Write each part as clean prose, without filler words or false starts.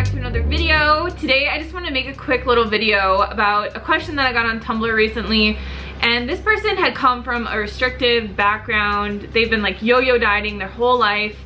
back to another video. Today I just want to make a quick little video about a question that I got on Tumblr recently, and this person had come from a restrictive background. They've been like yo-yo dieting their whole life,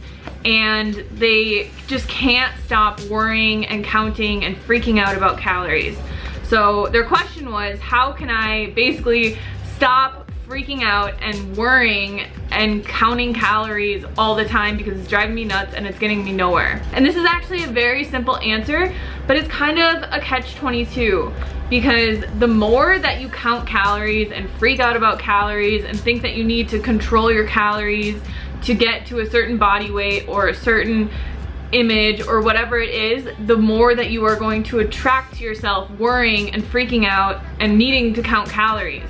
and they just can't stop worrying and counting and freaking out about calories. So their question was, how can I basically stop freaking out and worrying and counting calories all the time, because it's driving me nuts and it's getting me nowhere. And this is actually a very simple answer, but it's kind of a catch-22, because the more that you count calories and freak out about calories and think that you need to control your calories to get to a certain body weight or a certain image or whatever it is, the more that you are going to attract to yourself worrying and freaking out and needing to count calories.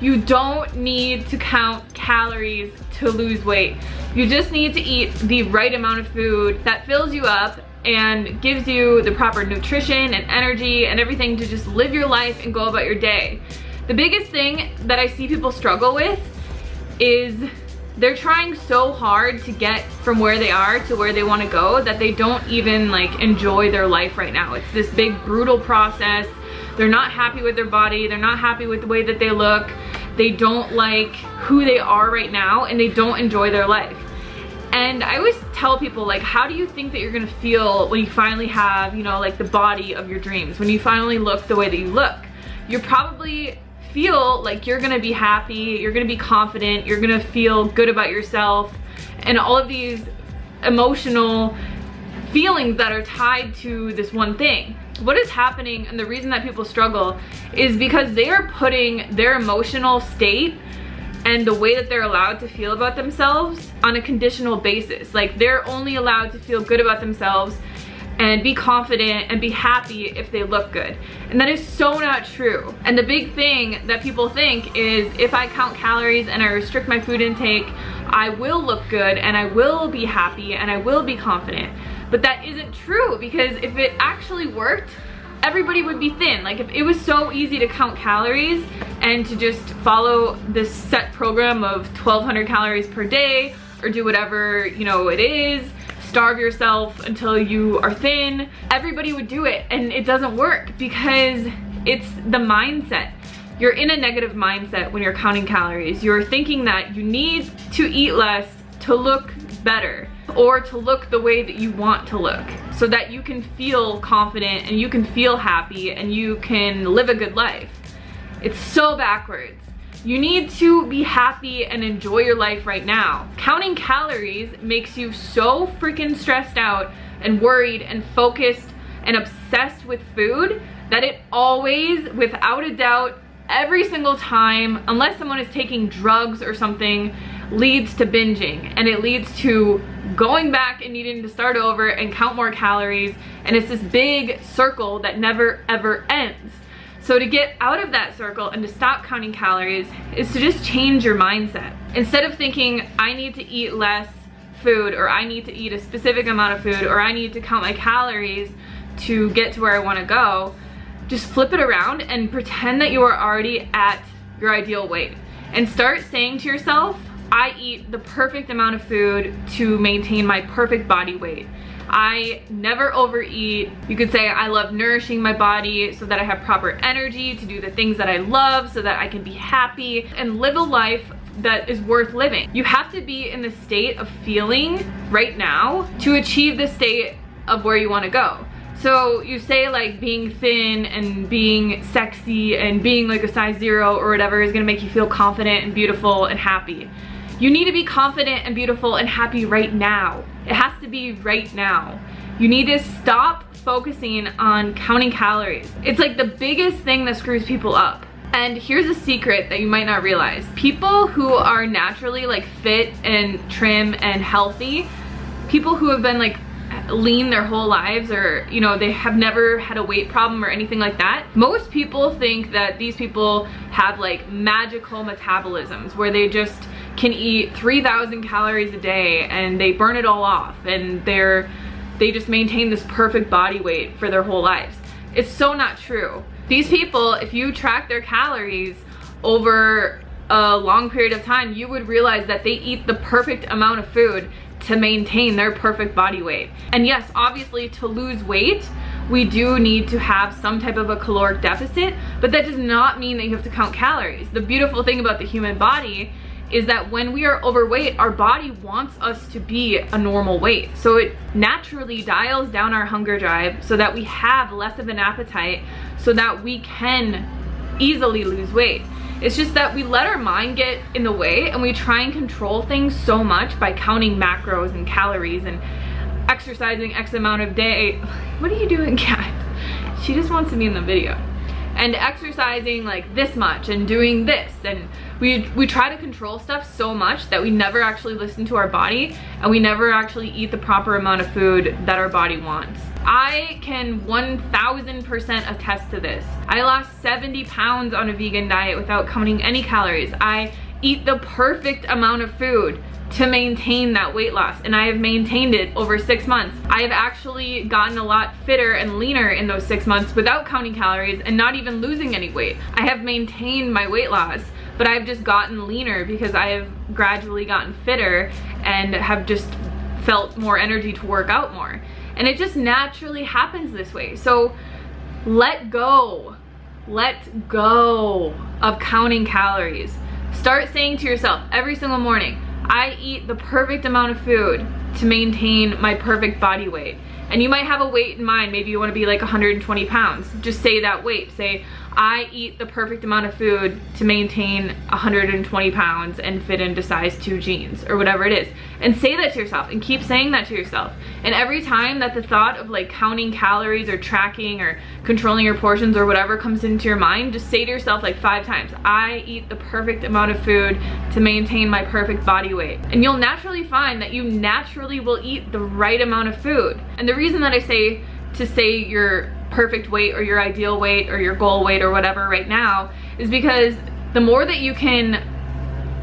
You don't need to count calories to lose weight. You just need to eat the right amount of food that fills you up and gives you the proper nutrition and energy and everything to just live your life and go about your day. The biggest thing that I see people struggle with is they're trying so hard to get from where they are to where they want to go that they don't even like enjoy their life right now. It's this big brutal process. They're not happy with their body. They're not happy with the way that they look. They don't like who they are right now, and they don't enjoy their life. And I always tell people, like, how do you think that you're gonna feel when you finally have, you know, like the body of your dreams, when you finally look the way that you look? You probably feel like you're gonna be happy, you're gonna be confident, you're gonna feel good about yourself, and all of these emotional feelings that are tied to this one thing. What is happening, and the reason that people struggle, is because they are putting their emotional state and the way that they're allowed to feel about themselves on a conditional basis. Like, they're only allowed to feel good about themselves and be confident and be happy if they look good. And that is so not true. And the big thing that people think is, if I count calories and I restrict my food intake, I will look good and I will be happy and I will be confident. But that isn't true, because if it actually worked, everybody would be thin. Like, if it was so easy to count calories and to just follow this set program of 1,200 calories per day, or do whatever, you know, it is, starve yourself until you are thin, everybody would do it. And it doesn't work, because it's the mindset. You're in a negative mindset when you're counting calories. You're thinking that you need to eat less to look better, or to look the way that you want to look, so that you can feel confident and you can feel happy and you can live a good life. It's so backwards. You need to be happy and enjoy your life right now. Counting calories makes you so freaking stressed out and worried and focused and obsessed with food that it always, without a doubt, every single time, unless someone is taking drugs or something, leads to binging, and it leads to going back and needing to start over and count more calories, and it's this big circle that never ever ends. So to get out of that circle and to stop counting calories is to just change your mindset. Instead of thinking, I need to eat less food, or I need to eat a specific amount of food, or I need to count my calories to get to where I want to go, just flip it around and pretend that you are already at your ideal weight, and start saying to yourself, I eat the perfect amount of food to maintain my perfect body weight. I never overeat. You could say I love nourishing my body so that I have proper energy to do the things that I love, so that I can be happy and live a life that is worth living. You have to be in the state of feeling right now to achieve the state of where you want to go. So you say, like, being thin and being sexy and being like a size 0 or whatever is gonna make you feel confident and beautiful and happy. You need to be confident and beautiful and happy right now. It has to be right now. You need to stop focusing on counting calories. It's like the biggest thing that screws people up. And here's a secret that you might not realize. People who are naturally like fit and trim and healthy, people who have been like lean their whole lives, or you know, they have never had a weight problem or anything like that, most people think that these people have like magical metabolisms where they just can eat 3,000 calories a day and they burn it all off, and they just maintain this perfect body weight for their whole lives. It's so not true. These people, if you track their calories over a long period of time, you would realize that they eat the perfect amount of food to maintain their perfect body weight. And yes, obviously to lose weight, we do need to have some type of a caloric deficit, but that does not mean that you have to count calories. The beautiful thing about the human body is that when we are overweight, our body wants us to be a normal weight. So it naturally dials down our hunger drive so that we have less of an appetite so that we can easily lose weight. It's just that we let our mind get in the way and we try and control things so much by counting macros and calories and exercising X amount of day. What are you doing, cat? She just wants to be in the video. And exercising like this much and doing this, and we try to control stuff so much that we never actually listen to our body and we never actually eat the proper amount of food that our body wants. I can 1000% attest to this. I lost 70 pounds on a vegan diet without counting any calories. I eat the perfect amount of food to maintain that weight loss, and I have maintained it over 6 months. I have actually gotten a lot fitter and leaner in those 6 months without counting calories and not even losing any weight. I have maintained my weight loss, but I've just gotten leaner because I have gradually gotten fitter and have just felt more energy to work out more. And it just naturally happens this way. So let go of counting calories. Start saying to yourself every single morning, I eat the perfect amount of food to maintain my perfect body weight. And you might have a weight in mind. Maybe you want to be like 120 pounds. Just say that weight. Say, I eat the perfect amount of food to maintain 120 pounds and fit into size 2 jeans or whatever it is. And say that to yourself and keep saying that to yourself. And every time that the thought of like counting calories or tracking or controlling your portions or whatever comes into your mind, just say to yourself like 5 times, I eat the perfect amount of food to maintain my perfect body weight. And you'll naturally find that you naturally will eat the right amount of food. And the reason that I say to say your perfect weight or your ideal weight or your goal weight or whatever right now is because the more that you can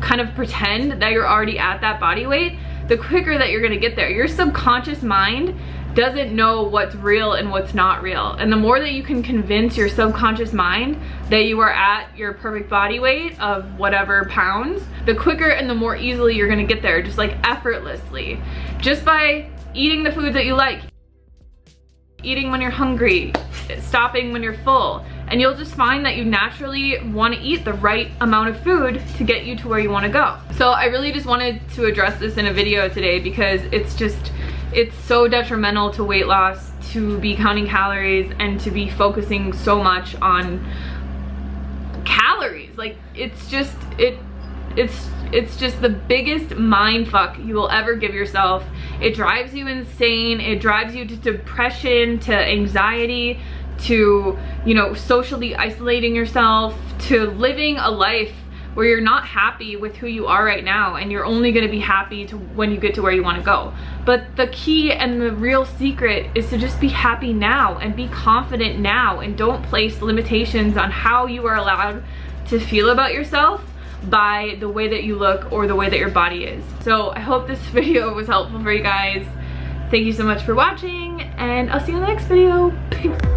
kind of pretend that you're already at that body weight, the quicker that you're gonna get there. Your subconscious mind doesn't know what's real and what's not real. And the more that you can convince your subconscious mind that you are at your perfect body weight of whatever pounds, the quicker and the more easily you're gonna get there, just like effortlessly. Just by eating the foods that you like, eating when you're hungry, stopping when you're full, and you'll just find that you naturally want to eat the right amount of food to get you to where you want to go. So I really just wanted to address this in a video today because it's so detrimental to weight loss to be counting calories and to be focusing so much on calories. Like it's just the biggest mind fuck you will ever give yourself. It drives you insane. It drives you to depression, to anxiety, to, you know, socially isolating yourself, to living a life where you're not happy with who you are right now and you're only going to be happy when you get to where you want to go. But the key and the real secret is to just be happy now and be confident now, and don't place limitations on how you are allowed to feel about yourself by the way that you look or the way that your body is. So I hope this video was helpful for you guys. Thank you so much for watching, and I'll see you in the next video. Peace.